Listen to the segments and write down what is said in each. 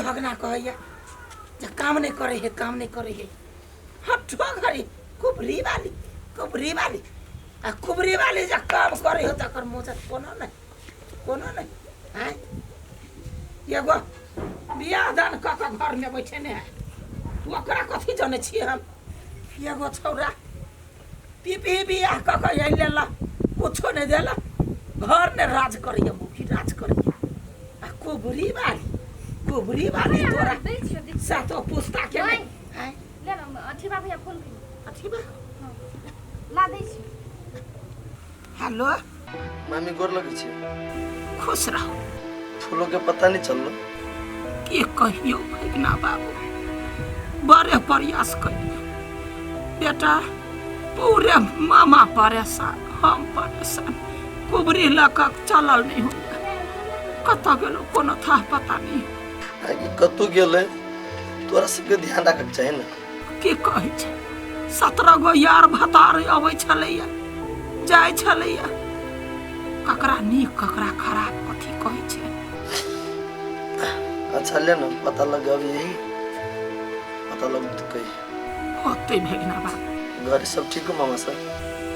भगना कहैया जे काम नहीं करे है, काम नहीं करे है। हटो घरी कुबरी वाली आ कुबरी वाली जे काम करे हो तकर मोजत कोनो नहीं हैं। एगो बियाह दान क के घर में बैठे ने है, ओकरा कथी जाने छी हम। एगो छौरा पीपी बियाह क के अइलेला कुछो नहीं देला, घर ने राज करिए, मुखी राज करिए। आ कुबरी वाली तोरा सातो पुस्ता के नहीं हैं। ले ना अच्छी बात है, फोन अच्छी बात ला दै छी। हेलो मामी गोर लगे छी। खुश रहो। फूलों के पता नहीं चललो के कहियो भगना बाबू, बड़े प्रयास करियो बेटा, पूरे मामा परेशान, हम परेशान, कुबरी लक चलल नहीं हो, कत गेलो कोनो था पता नहीं। आगे कतु गेले तोरा सबके ध्यान रखक चाहे ना। की कहै छै 17 गो यार भतार अबै छलैया, जाय छलैया, ककरा नीक ककरा खराब कथी कहै छै। अच्छा ले ना पता लगे, अब यही पता लगे तो कही होते भगना बाबू। घर सब ठीक हो मामा सब?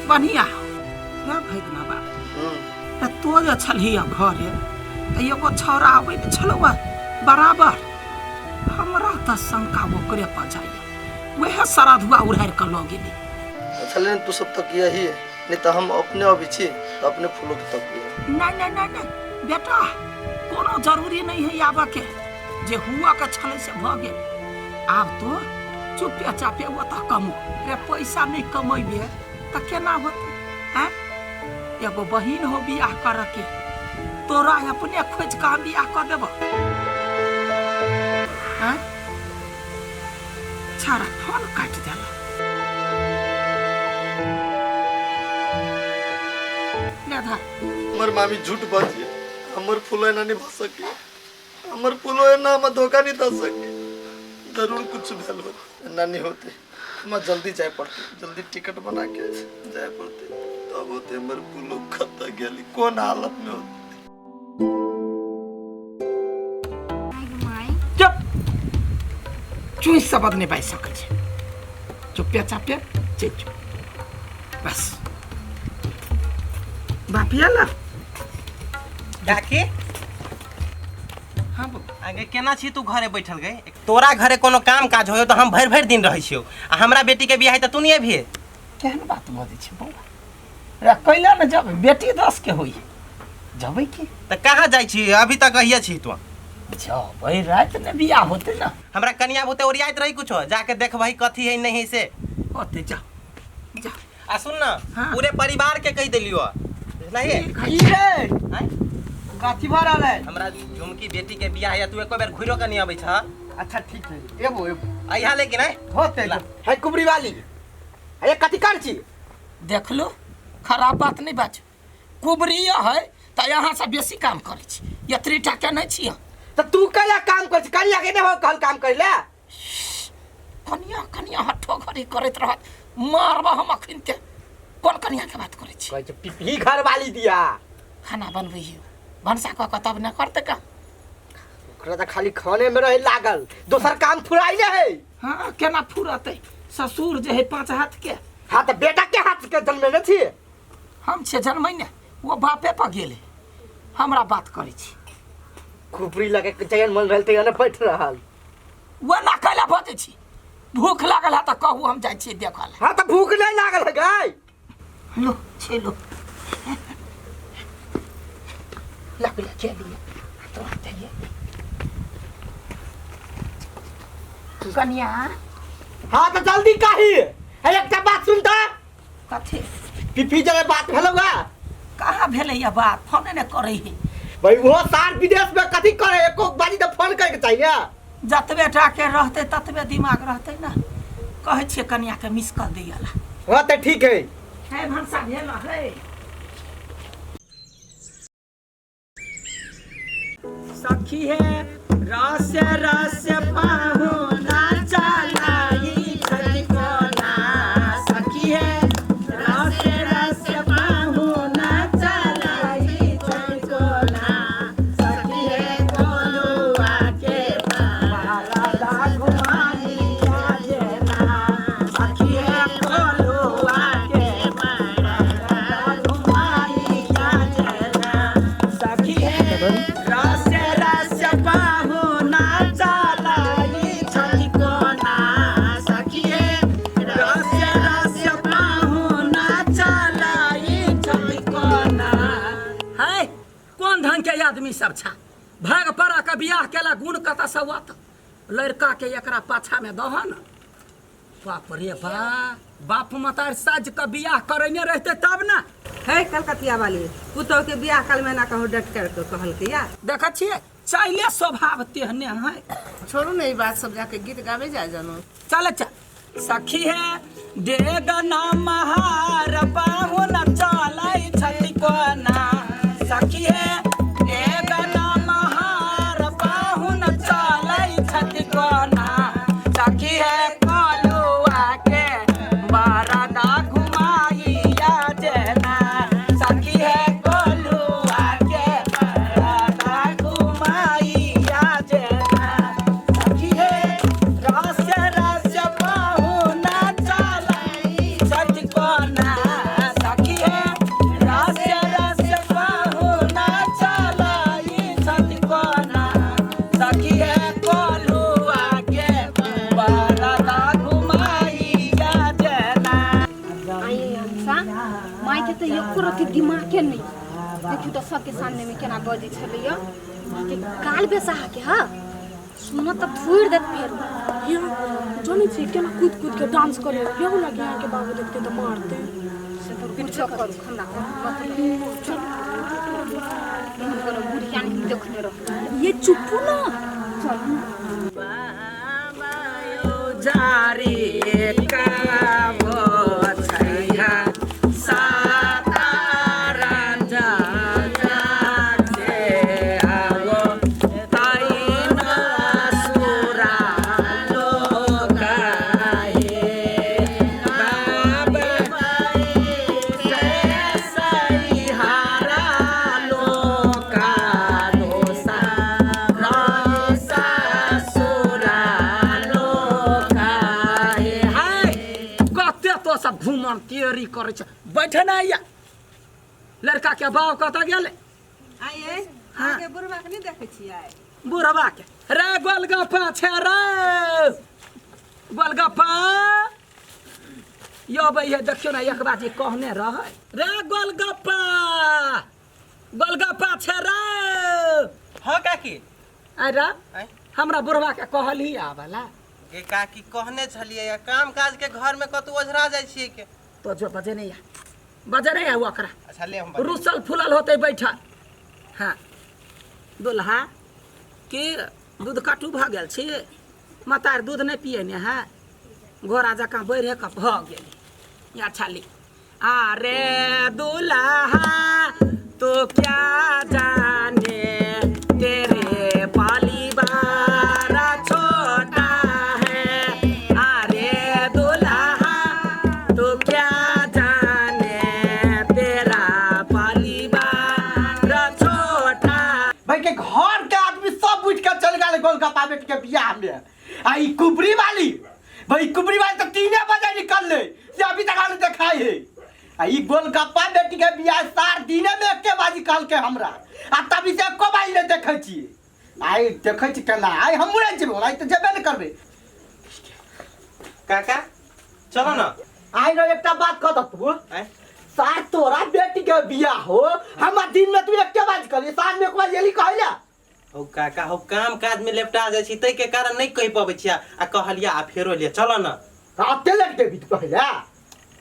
बढ़िया हो भगना बाबू। तो जे छलिया घरे त एगो छौरा आबै न छलौआ बराबर, हमरा त शंका ओकरे पर जाइए, वह सारा धुआ उड़ाड़ के लऽ गेली। अच्छा ले तू सब तक यही है, नहीं तो हम अपने अभी छी तो अपने फूलों के तक लिया। नहीं बेटा, कोनो जरूरी नहीं है आबे के, जे हुआ के छले से भ गेल। आब तो चुपे चापे ओत कमो रे, पैसा नहीं कमेबे त केना होते हैं। एगो बहिन हो बियाह कर के, तोरा अपने खोज के हम बियाह कर देब हैं। छाड़ा फोन काट देला। हमर मामी झूठ बाजी, हमर फूलो ना नहीं भस सके, हमर फूलो ना हम धोखा नहीं दे सके। जरूर कुछ भेल हो ना नहीं होते, हम जल्दी जाए पड़ते, जल्दी टिकट बना के जाए पड़ते, तब होते हमर फूलो खत्ता गेली कौन हालत में होते। चुप, चुई शब्द नहीं बाज सकै छै, चुपे चापे चुप बस। बापिया ला डाके हाँ बाबू। आगे केना छी तू घरे बैठल गए? तोरा घरे कोनो काम काज होयो तो हम भर दिन रहै छियो, आ हमरा बेटी के बियाह है त तू नहीं भी। केहन बात बजै छै बौआ, रे कैला न जब बेटी 10 के होई जबै की त कहां जाय छी? अभी तक कहिया छी तू? जबै रात ने बियाह होते ना, हमरा कन्या होते ओरियात रही कुछो, जाके देखबही कथी है नहीं है से होते जा जा। आ सुन ना, हाँ। पूरे परिवार के कह देलियो नहीं ई रे काथी भर रहल है। हमरा झुमकी बेटी के बियाह है, तू एको बेर घुरो के नहीं आबै छ। अच्छा ठीक है, एबो अइहा लेकिन है होते है कुबरी वाली है कथी कर छी। देख लो खराब बात नहीं बाज, कुबरिया है त यहाँ से बेसी काम करे छी, यत्रीटा के नहीं छी। तो तू कला काम कर छी, कनिया के नहीं हो कल काम कर ले। कनिया हठो घड़ी करत रहत, मारबा हम अखिन के। कौन कनिया के बात करे छी? कहै छै पिपही घर वाली दिया, खाना बनबैयो भनसा क के तब न करते का। ओकरा त खाली खाने में रहे लागल, दोसर काम फुराई है। हाँ केना फुरते, ससुर जे है 5 हाथ के। हाँ तो बेटा के हाथ के जन्मे न छी, हम छे जन्मै ने, वो बापे पर गेले, हमरा बात करे छी। कुबरी लगे जयन मन रहल त न बैठ रहल, वो ना कैला बजे छी। भूख लागल है त कहू हम जाय छी देखल। हाँ तो भूख नहीं लागल है गाय। लो छे लो लग के लिए तो आते ये कन्या। हाँ तो जल्दी काही है, एक बात सुन त कथी पिपही जगह बात भेलौगा। कहाँ भेले ये बात, फोन ने करे है भाई वो सार विदेश में कथी करे, एको बारी तो फोन करे के चाहिए। जतबे टाके रहते ततबे दिमाग रहते ना, कहे छे कन्या के मिस कर दियला। हाँ तो ठीक है भनसा भेल है। सखी है रस रस पाहुना चलाई खलिकोना, सखी है रस रस पाहुना चलाई खलिकोना, सखी है कोलुआ के पास आदमी सब छा भाग पड़ा के बियाह केला गुण कता सवत लड़का के एकरा पाछा में दहन बाप रे बाप मतार साज के बियाह करने रहते तब ना है कलकतिया वाली पुतौ के बियाह काल में ना कहो डट कर तो कहल के यार देख छिए चाइले स्वभाव तेहने है छोड़ू ना ये बात सब जाके गीत गावे जा जानो चल सखी है डेगना महार बाहुन चलाई छठी कोना सखी है डेगना महार बाहुन चलाई छठी कोना सखी है कलुआ के बरदा घुमाइया जेना सखी है कलुआ के बरदा घुमाइया जेना सखी है रस रस बाहुना चलाई छठी कोना सखी है रस रस बाहुना चलाई छठी कोना सखी है कलुआ के बरदा घुमाइया जेना आई हमसा माई के तो एको रति दिमाग के नहीं देखियो तो सबके सामने में केना बजी छलियो के काल बेसा के हा सुनो तो फूर देत फेर जानी छी केना कूद कूद के डांस करे केहू लगे यहाँ के बाबू देखते तो मारते से तो कुछ करू हमरा मतलब बुढ़िया नहीं देखने रहो ये चुप्पू ना जारी काबो छैहा सातारा जागे आवो ताइन सुरा लोकाए बाबे सही हारा लोका दोसा रसा सुरा लोकाए हाय कते तो सब घूमन तैयारी करे छ बैठे ना या लड़का के बाप कत गेले आइए हाँ। आगे बुढ़वा के नहीं देखे छी आए बुढ़वा के रे गोलगप्पा छे रे गोलगप्पा यो भैया देखियो ना एक बाजी कहने रह रे गोलगप्पा गोलगप्पा छे रे हाँ काकी अरे आय? हमरा बुढ़वा के कहली आबला ए काकी कहने छलिए या काम काज के घर में कतौ ओझरा जाइ छिए के तो जो बजे नहीं ओकरा अच्छा ले हम रुसल फुलल होते बैठल हाँ दुल्हा के दूध काटू भ गेल छी मतार दूध नहीं पिए ने है घोड़ा जकाँ बढ़े के भ गेल या छाली अरे दुल्हा तो क्या जाने तेरे परिवार छोटा है अरे दुल्हा तो क्या जाने तेरा परिवार छोटा भाई के घर के आदमी सब उठ के चल गए गोलगप्पा बेट के बियाह में आ ई कुबरी वाली भाई कुबरी वाली तो 3 बजे निकल ले से अभी तक आने दिखाई है आ ई गोलगप्पा बेटी के बियाह 4 दिन में एके बाजी कल के हमरा आ तभी से एको बाजी ने देखै छी आई देखै छी केना आई हम नहीं जेबो आई तो जेबे न करबे काका चलो ना आई रो एकटा बात कह दत तू आय? सार तोरा बेटी के बियाह हो हमरा दिन में तू एके बाजी कर साँझ में एक बार एली कहला हो काका हो काम काज में लेपटा जाइ छी तै के कारण नहीं कहि पाबै छिया आ कहलिया आ फेरो ले चलो ना राते लट के बीत कहला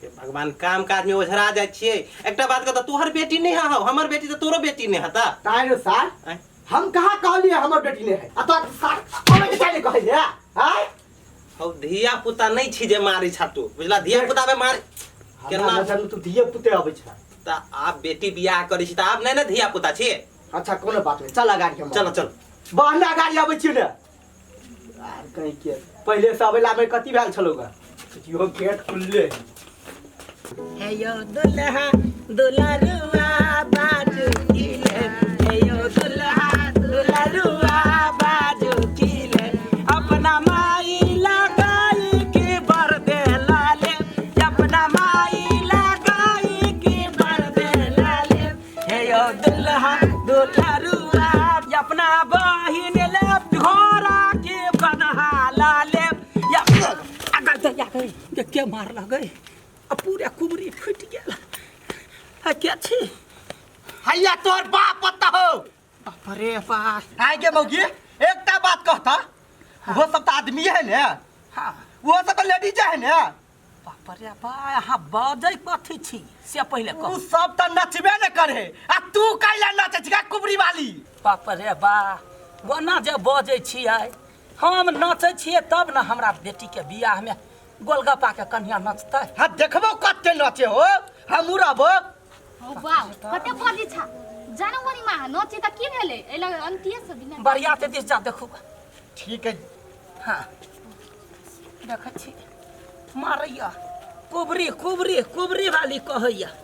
हे भगवान काम काज में ओझरा जाइ छिए एकटा बात कह तोहर बेटी नहीं है हमर बेटी तो तोरो बेटी नहीं हता ताई रो सार आय? हम कहाँ कहलिए हमर बेटी ने है आ तो सार कौन के चाले कहले हाय हो धिया पुता नहीं छी जे मारी छातू बुझला धिया पुता में मार केना केना नजर तू दिए पुते आबै छ त आप बेटी बियाह करै छी त आप नहीं ना धिया पुता छी अच्छा कोनो बात नहीं चल गाड़ी हम चलो चलो बहना गाड़ी आबै छी ने यार कहीं के पहले से आबेला में कति भेल छलोगा यो गेट खुलले हे यो दुल्हा दुल्हरुआ बाजू किले हे यो दुल्हा दुल्हरुआ बाजू किले अपना माई लगाई के बर दे लाले अपना माई लगाई के बर दे लाले हे यो दुल्हा दुल्हरुआ अपना बहिन ले घोड़ा के बनहा लाले या अगर तो या के मार लगे पूरा कुबरी फुट गेल है क्या छी हैया तोर बाप पता हो अरे बाप आगे मौगी एकटा बात कहता वो सब तो आदमी है ने हाँ वो सब तो लेडीज है ने बाप रे बा यहाँ बजै कथी छी से पहिले उ कह सब तो नचबे न करे आ तू कैला नचै छिका कुबरी वाली बाप रे बा ओना जे बजै छियै हम नचै छियै तब न हमरा बेटी के बियाह में गोलगप्पा के कन्या नचतै हाँ देखबो कते नचे हो हमू रहबो हो वाह कते बजी छ जनवरी मा नचे त के भेले एला अन्तिय से बिना बढ़िया ते दिस जा देखू ठीक है हाँ देखै छी मारैया कुबरी कुबरी कुबरी वाली कहैया